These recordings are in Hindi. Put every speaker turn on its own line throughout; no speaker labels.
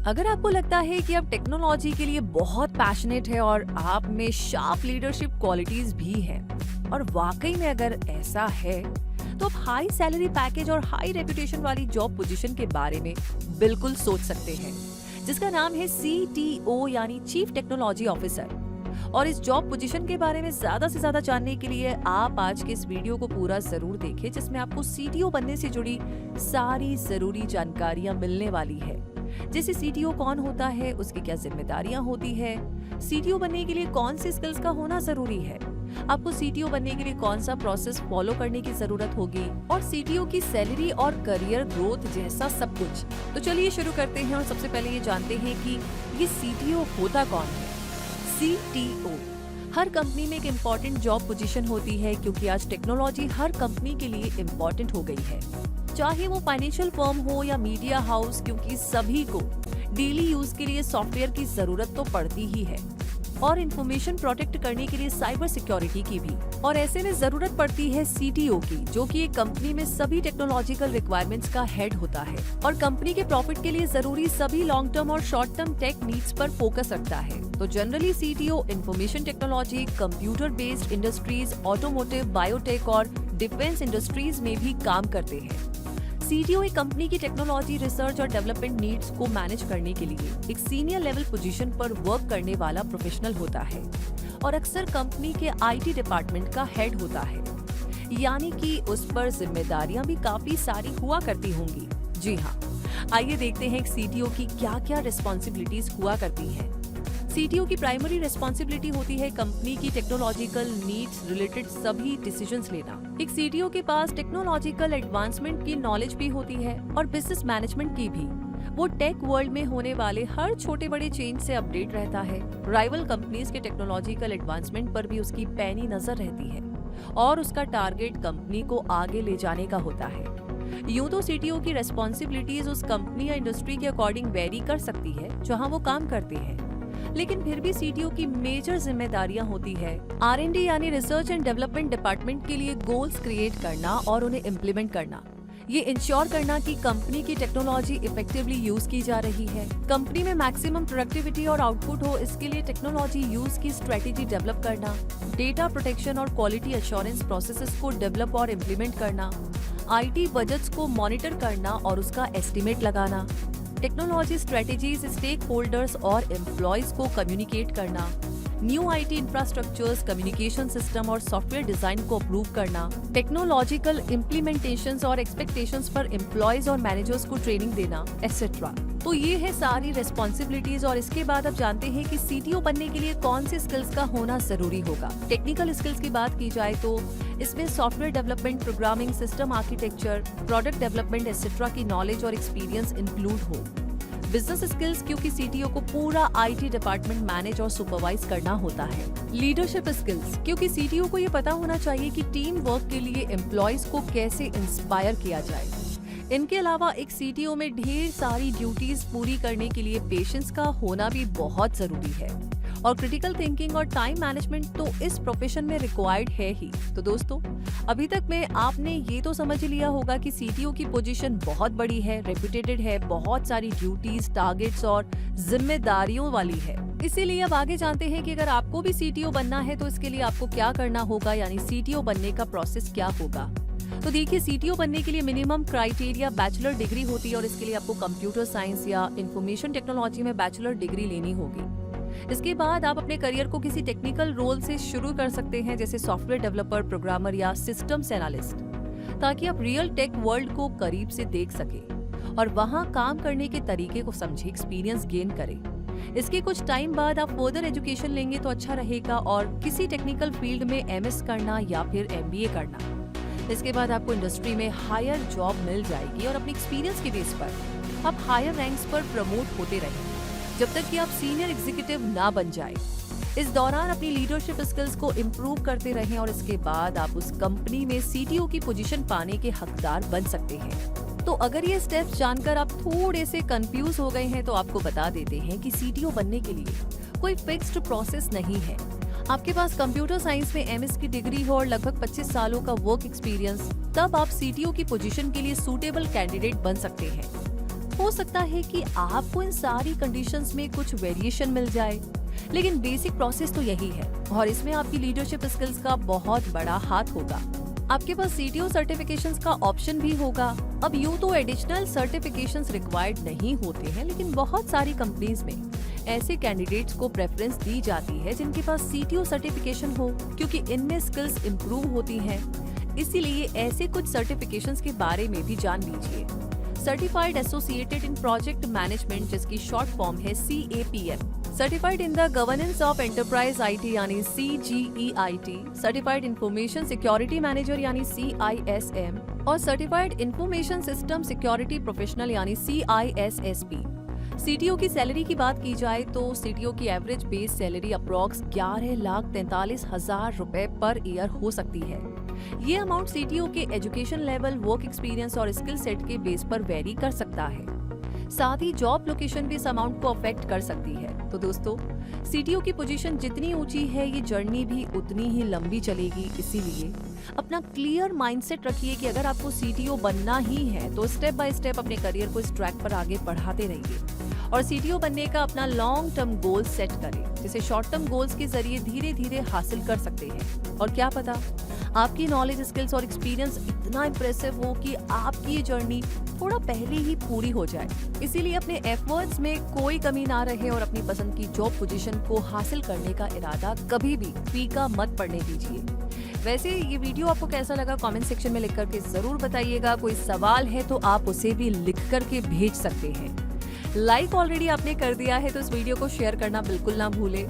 अगर आपको लगता है कि आप टेक्नोलॉजी के लिए बहुत पैशनेट है और आप में शार्प लीडरशिप क्वालिटीज भी हैं और वाकई में अगर ऐसा है तो आप हाई सैलरी पैकेज और हाई रेपुटेशन वाली जॉब पोजीशन के बारे में बिल्कुल सोच सकते हैं, जिसका नाम है CTO यानी चीफ टेक्नोलॉजी ऑफिसर। और इस जॉब पोजीशन के बारे में ज्यादा से ज्यादा जानने के लिए आप आज के इस वीडियो को पूरा जरूर देखें, जिसमें आपको CTO बनने से जुड़ी सारी जरूरी जानकारियां मिलने वाली है। जैसे CTO कौन होता है, उसकी क्या जिम्मेदारियां होती है, CTO बनने के लिए कौन सी स्किल्स का होना जरूरी है, आपको CTO बनने के लिए कौन सा प्रोसेस फॉलो करने की जरूरत होगी और CTO की सैलरी और करियर ग्रोथ जैसा सब कुछ। तो चलिए शुरू करते हैं और सबसे पहले ये जानते हैं कि ये CTO होता कौन है। CTO हर कंपनी में एक इम्पॉर्टेंट जॉब पोजीशन होती है, क्योंकि आज टेक्नोलॉजी हर कंपनी के लिए इम्पॉर्टेंट हो गई है, चाहे वो फाइनेंशियल फर्म हो या मीडिया हाउस, क्योंकि सभी को डेली यूज के लिए सॉफ्टवेयर की जरूरत तो पड़ती ही है और इंफॉर्मेशन प्रोटेक्ट करने के लिए साइबर सिक्योरिटी की भी। और ऐसे में जरूरत पड़ती है CTO की, जो कि एक कंपनी में सभी टेक्नोलॉजिकल रिक्वायरमेंट्स का हेड होता है और कंपनी के प्रॉफिट के लिए जरूरी सभी लॉन्ग टर्म और शॉर्ट टर्म टेक नीड्स पर फोकस रखता है। तो generally CTO information technology, computer based industries, automotive, biotech और डिफेंस इंडस्ट्रीज में भी काम करते हैं। CTO एक कंपनी की टेक्नोलॉजी, रिसर्च और डेवलपमेंट नीड्स को मैनेज करने के लिए एक सीनियर लेवल पोजीशन पर वर्क करने वाला प्रोफेशनल होता है और अक्सर कंपनी के IT डिपार्टमेंट का हेड होता है, यानी कि उस पर जिम्मेदारियां भी काफी सारी हुआ करती होंगी। जी हाँ, आइए देखते हैं CTO की क्या क्या रिस्पॉन्सिबिलिटीज हुआ करती हैं। CTO की प्राइमरी रिस्पॉन्सिबिलिटी होती है कंपनी की टेक्नोलॉजिकल नीड्स रिलेटेड सभी डिसीजंस लेना। एक CTO के पास टेक्नोलॉजिकल एडवांसमेंट की नॉलेज भी होती है और बिजनेस मैनेजमेंट की भी। वो टेक वर्ल्ड में होने वाले हर छोटे बड़े चेंज से अपडेट रहता है। राइवल कंपनीज के टेक्नोलॉजिकल एडवांसमेंट पर भी उसकी पैनी नजर रहती है और उसका टारगेट कंपनी को आगे ले जाने का होता है। यूं तो CTO की रेस्पॉन्सिबिलिटीज उस कंपनी या इंडस्ट्री के अकॉर्डिंग वेरी कर सकती है जहां वो काम करते हैं, लेकिन फिर भी CTO की मेजर जिम्मेदारियां होती है R&D यानी रिसर्च एंड डेवलपमेंट डिपार्टमेंट के लिए गोल्स क्रिएट करना और उन्हें इम्प्लीमेंट करना। ये इंश्योर करना कि कंपनी की टेक्नोलॉजी इफेक्टिवली यूज की जा रही है, कंपनी में मैक्सिमम प्रोडक्टिविटी और आउटपुट हो, इसके लिए टेक्नोलॉजी यूज की स्ट्रेटेजी डेवलप करना, डेटा प्रोटेक्शन और क्वालिटी एश्योरेंस प्रोसेसेस को डेवलप और इम्प्लीमेंट करना, IT बजट्स को मॉनिटर करना और उसका एस्टिमेट लगाना, टेक्नोलॉजी स्ट्रेटेजीज स्टेक होल्डर्स और एम्प्लॉयज को कम्युनिकेट करना, new IT infrastructures, communication system और सॉफ्टवेयर डिजाइन को अप्रूव करना, टेक्नोलॉजिकल इम्प्लीमेंटेशंस और एक्सपेक्टेशंस पर एम्प्लॉयज और मैनेजर्स को ट्रेनिंग देना, एटसेट्रा। तो ये है सारी रेस्पॉन्सिबिलिटीज। और इसके बाद अब जानते हैं कि CTO बनने के लिए कौन सी स्किल्स का होना जरूरी होगा। टेक्निकल स्किल्स की बात की जाए तो इसमें software development, programming, system architecture, product development etcetera की नॉलेज और एक्सपीरियंस इंक्लूड हो। बिजनेस स्किल्स, क्योंकि CTO को पूरा IT डिपार्टमेंट मैनेज और सुपरवाइज करना होता है। लीडरशिप स्किल्स, क्योंकि CTO को ये पता होना चाहिए कि टीम वर्क के लिए एम्प्लॉयज को कैसे इंस्पायर किया जाए। इनके अलावा एक CTO में ढेर सारी ड्यूटीज पूरी करने के लिए पेशेंस का होना भी बहुत जरूरी है और क्रिटिकल थिंकिंग और टाइम मैनेजमेंट तो इस प्रोफेशन में रिक्वायर्ड है ही। तो दोस्तों, अभी तक में आपने ये तो समझ लिया होगा कि CTO की पोजीशन बहुत बड़ी है, रेप्यूटेटेड है, बहुत सारी ड्यूटीज, टारगेट्स और जिम्मेदारियों वाली है। इसीलिए अब आगे जानते हैं कि अगर आपको भी CTO बनना है तो इसके लिए आपको क्या करना होगा, यानी CTO बनने का प्रोसेस क्या होगा। तो देखिए, CTO बनने के लिए मिनिमम क्राइटेरिया बैचलर डिग्री होती है और इसके लिए आपको कंप्यूटर साइंस या इंफॉर्मेशन टेक्नोलॉजी में बैचलर डिग्री लेनी होगी। इसके बाद आप अपने करियर को किसी टेक्निकल रोल से शुरू कर सकते हैं, जैसे सॉफ्टवेयर डेवलपर, प्रोग्रामर या सिस्टम्स एनालिस्ट, ताकि आप रियल टेक वर्ल्ड को करीब से देख सके और वहां काम करने के तरीके को समझे, एक्सपीरियंस गेन करें। इसके कुछ टाइम बाद आप फर्दर एजुकेशन लेंगे तो अच्छा रहेगा और किसी टेक्निकल फील्ड में MS करना या फिर MBA करना। इसके बाद आपको इंडस्ट्री में हायर जॉब मिल जाएगी और अपनी एक्सपीरियंस के बेस पर आप हायर रैंक्स पर प्रमोट होते रहेंगे जब तक कि आप सीनियर एग्जीक्यूटिव ना बन जाए। इस दौरान अपनी लीडरशिप स्किल्स को इम्प्रूव करते रहें और इसके बाद आप उस कंपनी में CTO की पोजीशन पाने के हकदार बन सकते हैं। तो अगर ये स्टेप्स जानकर आप थोड़े से कंफ्यूज हो गए हैं तो आपको बता देते हैं कि CTO बनने के लिए कोई फिक्स्ड प्रोसेस नहीं है। आपके पास कंप्यूटर साइंस में MS की डिग्री हो और लगभग 25 सालों का वर्क एक्सपीरियंस, तब आप CTO की पोजीशन के लिए सूटेबल कैंडिडेट बन सकते हैं। हो सकता है कि आपको इन सारी कंडीशंस में कुछ वेरिएशन मिल जाए, लेकिन बेसिक प्रोसेस तो यही है और इसमें आपकी लीडरशिप स्किल्स का बहुत बड़ा हाथ होगा। आपके पास सीटीओ सर्टिफिकेशंस का ऑप्शन भी होगा। अब यूं तो एडिशनल सर्टिफिकेशंस रिक्वायर्ड नहीं होते हैं, लेकिन बहुत सारी कंपनीज में ऐसे कैंडिडेट्स को प्रेफरेंस दी जाती है जिनके पास सीटीओ सर्टिफिकेशन हो, क्योंकि इनमें स्किल्स इंप्रूव होती हैं। इसीलिए ऐसे कुछ सर्टिफिकेशंस के बारे में भी जान लीजिए। सर्टिफाइड एसोसिएटेड इन प्रोजेक्ट मैनेजमेंट, जिसकी शॉर्ट फॉर्म है CAPM, certified in the governance of enterprise IT यानी CGEIT, certified information security manager यानी CISM और certified information system security professional यानी CISSP। सीटीओ की सैलरी की बात की जाए तो सीटीओ की एवरेज बेस सैलरी अप्रॉक्स 11,43,000 रुपए पर ईयर हो सकती है। ये अमाउंट सीटीओ के एजुकेशन लेवल, वर्क एक्सपीरियंस और स्किल सेट के बेस पर वेरी कर सकता है। साथ ही जॉब लोकेशन भी इस अमाउंट को अफेक्ट कर सकती है। तो दोस्तों, सीटीओ की पोजीशन जितनी ऊंची है, ये जर्नी भी उतनी ही लंबी चलेगी। इसीलिए अपना क्लियर माइंडसेट रखिए कि अगर आपको सीटीओ बनना ही है तो स्टेप बाय स्टेप अपने करियर को इस ट्रैक पर आगे बढ़ाते रहिए और सीटीओ बनने का अपना लॉन्ग टर्म गोल सेट करें, जिसे शॉर्ट टर्म गोल्स के जरिए धीरे धीरे हासिल कर सकते हैं। और क्या पता, आपकी नॉलेज, स्किल्स और एक्सपीरियंस इतना इंप्रेसिव हो कि आपकी ये जर्नी थोड़ा पहले ही पूरी हो जाए। इसीलिए अपने एफर्ट्स में कोई कमी ना रहे और अपनी पसंद की जॉब पोजीशन को हासिल करने का इरादा कभी भी फीका मत पड़ने दीजिए। वैसे ये वीडियो आपको कैसा लगा कमेंट सेक्शन में लिख करके जरूर बताइएगा। कोई सवाल है तो आप उसे भी लिख करके भेज सकते हैं। लाइक ऑलरेडी आपने कर दिया है तो इस वीडियो को शेयर करना बिल्कुल ना भूलें।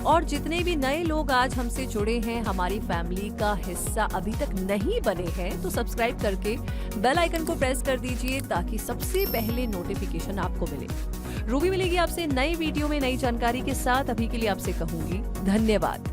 और जितने भी नए लोग आज हमसे जुड़े हैं, हमारी फैमिली का हिस्सा अभी तक नहीं बने हैं, तो सब्सक्राइब करके बेल आइकन को प्रेस कर दीजिए ताकि सबसे पहले नोटिफिकेशन आपको मिले। रूबी मिलेगी आपसे नई वीडियो में नई जानकारी के साथ। अभी के लिए आपसे कहूंगी धन्यवाद।